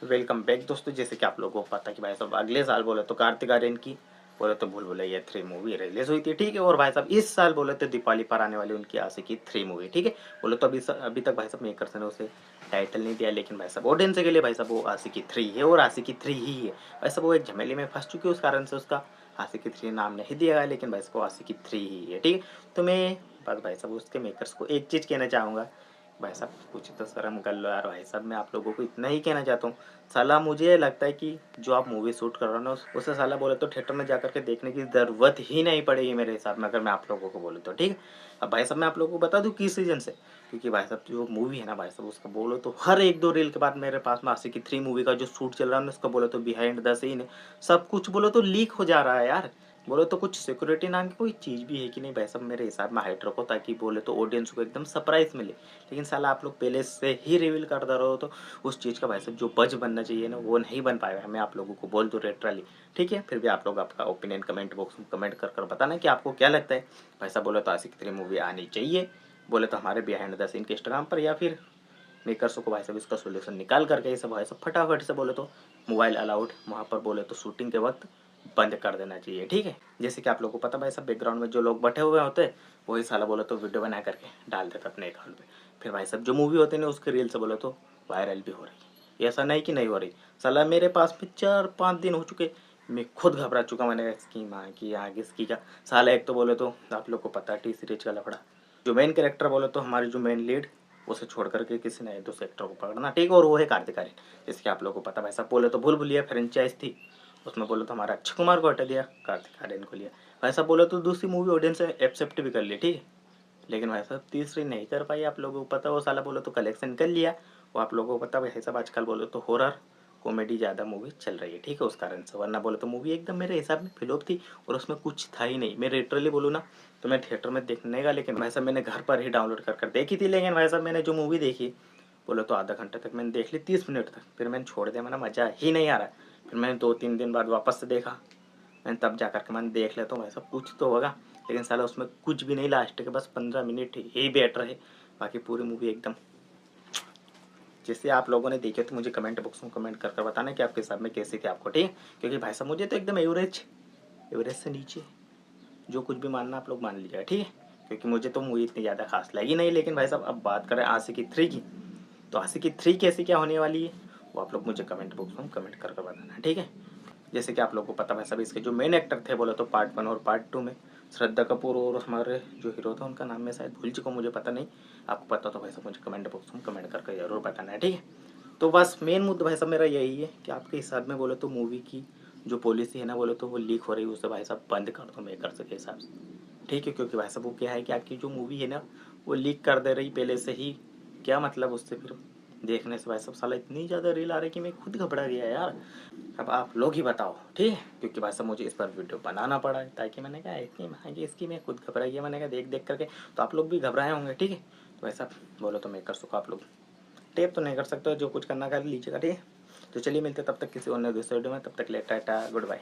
Welcome back दोस्तों। जैसे कि आप लोगों को पता है कि भाई साहब अगले साल बोले तो कार्तिक आर्यन की बोले तो भूल भुलैया 3 मूवी रिलीज हुई थी, ठीक है। और भाई साहब इस साल बोले तो दीपावली पर आने वाली उनकी आशिकी 3 मूवी, ठीक है। बोले तो अभी तक भाई साहब मेकर्स ने उसे टाइटल नहीं दिया, लेकिन भाई साहब ऑडियंस के लिए भाई साहब वो आशिकी 3 है और आशिकी 3 ही है। भाई साहब वो एक झमेले में फंस चुकी है, उस कारण से उसका आशिकी 3 नाम नहीं दिया गया, लेकिन भाई साहब वो आशिकी 3 ही है, ठीक है। तो मैं बस भाई साहब उसके मेकर्स को एक चीज़ कहना चाहूँगा, भाई साहब कुछ तो शर्म कर लो यार। भाई साहब मैं आप लोगों को इतना ही कहना चाहता हूँ, साला मुझे लगता है कि जो आप मूवी शूट कर रहे हो ना उसे साला बोले तो थिएटर में जाकर के देखने की ज़रूरत ही नहीं पड़ेगी मेरे हिसाब में, अगर मैं आप लोगों को बोलूँ तो, ठीक है। अब भाई साहब मैं आप लोगों को बता दूँ किस रीजन से, क्योंकि भाई साहब जो मूवी है ना भाई साहब उसका बोलो तो हर एक दो रील के बाद मेरे पास में आशिकी 3 मूवी का जो शूट चल रहा है ना उसका बोलो तो बिहाइंड द सीन सब कुछ बोलो तो लीक हो जा रहा है यार। बोलो तो कुछ सिक्योरिटी नाम की कोई चीज़ भी है कि नहीं भाई साहब, मेरे हिसाब में हाइड रखो ताकि बोले तो ऑडियंस को एकदम सरप्राइज मिले। लेकिन साला आप लोग पहले से ही रिवील कर दे रहे हो तो उस चीज़ का भाई साहब जो बज बनना चाहिए ना वो नहीं बन पाएगा। मैं आप लोगों को बोल दूँ लिटरली, ठीक है। फिर भी आप लोग आपका ओपिनियन कमेंट बॉक्स में कमेंट कर बताना कि आपको क्या लगता है। भाई साहब बोले तो आशिकी 3 मूवी आनी चाहिए, बोले तो हमारे बिहाइंड द सीन के इंस्टाग्राम पर, या फिर मेकर्स को भाई साहब इसका सोल्यूशन निकाल करके ये सब भाई साहब फटाफट से बोले तो मोबाइल अलाउड वहाँ पर बोले तो शूटिंग के वक्त बंद कर देना चाहिए, ठीक है। जैसे कि आप लोगों को पता भाई साहब बैकग्राउंड में जो लोग बैठे हुए होते हैं वही साला बोले तो वीडियो बना करके डाल देता अपने अकाउंट पे। फिर भाई साहब जो मूवी होती है ना उसके रील से बोले तो वायरल भी हो रही है, ऐसा नहीं कि नहीं हो रही। साला मेरे पास में 4-5 दिन हो चुके, मैं खुद घबरा चुका। मैंने इसकी माँ की आगे इसकी का साला, एक तो बोले तो आप लोग को पता है टी सीरीज का लफड़ा, जो मेन कैरेक्टर बोले तो हमारी जो मेन लीड उसे छोड़ करके किसी ने दूसरे एक्टर को पकड़ना, ठीक है। और वो है कार्तिक आर्यन। जैसे कि आप लोगों को पता भाई साहब बोले तो भूल भुलैया फ्रेंचाइज थी, उसमें बोले तो हमारा अक्षय कुमार को हटा दिया, कार्तिक आर्यन को लिया। भाई साहब बोले तो दूसरी मूवी ऑडियंस ने एक्सेप्ट भी कर ली, ठीक है। लेकिन भाई साहब तीसरी नहीं कर पाई। आप लोगों को पता वो साला बोले तो कलेक्शन कर लिया। वो आप लोगों को पता भाई साहब आजकल बोले तो हॉरर कॉमेडी ज़्यादा मूवी चल रही है, ठीक है। उस कारण से, वरना बोले तो मूवी एकदम मेरे हिसाब में फ्लॉप थी और उसमें कुछ था ही नहीं। मैं लिटरली बोलूँ ना तो मैं थिएटर में देखने का, लेकिन भाई साहब मैंने घर पर ही डाउनलोड कर देखी थी। लेकिन भाई साहब मैंने जो मूवी देखी बोले तो आधा घंटे तक मैंने देख ली, 30 मिनट तक, फिर मैंने छोड़ दिया, मैंने मज़ा ही नहीं आ रहा। फिर मैंने 2-3 दिन बाद वापस से देखा, मैंने तब जा कर के मैंने देख लेता हूँ भाई साहब कुछ तो होगा। लेकिन साला उसमें कुछ भी नहीं, लास्ट के बस 15 मिनट ही बेटर है, बाकी पूरी मूवी एकदम। जैसे आप लोगों ने देखे तो मुझे कमेंट बॉक्स में कमेंट कर बताना कि आपके हिसाब में कैसी थी आपको, ठीक है। क्योंकि भाई साहब मुझे तो एकदम एवरेज, एवरेज से नीचे, जो कुछ भी मानना आप लोग मान लीजिएगा, ठीक है। क्योंकि मुझे तो मूवी इतनी ज़्यादा खास लगी नहीं। लेकिन भाई साहब अब बात करें आशिकी 3 की, तो आशिकी 3 कैसी क्या होने वाली है वो आप लोग मुझे कमेंट बॉक्स में कमेंट कर बताना, ठीक है। जैसे कि आप लोगों को पता है सब इसके जो मेन एक्टर थे बोले तो पार्ट 1 और पार्ट 2 में श्रद्धा कपूर और हमारे जो हीरो था उनका नाम मैं शायद भूल चुका हूँ, मुझे पता नहीं। आपको पता तो भाई साहब मुझे कमेंट बॉक्स में कमेंट करके जरूर बताना है, ठीक है। तो बस मेन मुद्दा भाई साहब मेरा यही है कि आपके हिसाब में बोले तो मूवी की जो पॉलिसी है ना बोले तो वो लीक हो रही है, उसे भाई साहब बंद कर दो मेकर्स के हिसाब से, ठीक है। क्योंकि भाई साहब वो क्या है कि आपकी जो मूवी है ना वो लीक कर दे रही पहले से ही, क्या मतलब उससे फिर देखने से भाई साहब साला इतनी ज़्यादा रील आ रही कि मैं खुद घबरा गया यार। अब आप लोग ही बताओ, ठीक है। क्योंकि भाई साहब मुझे इस पर वीडियो बनाना पड़ा है, ताकि मैंने कहा इतनी महंगी इसकी मैं खुद घबरा गया, मैंने कहा देख देख करके तो आप लोग भी घबराए होंगे, ठीक है। तो भाई साहब बोलो तो मैं कर सकूँ, आप लोग टेप तो नहीं कर सकते, जो कुछ करना कर लीजिएगा, ठीक है। तो चलिए मिलते तब तक किसी और दूसरे वीडियो में, तब तक ले टाटा गुड बाय।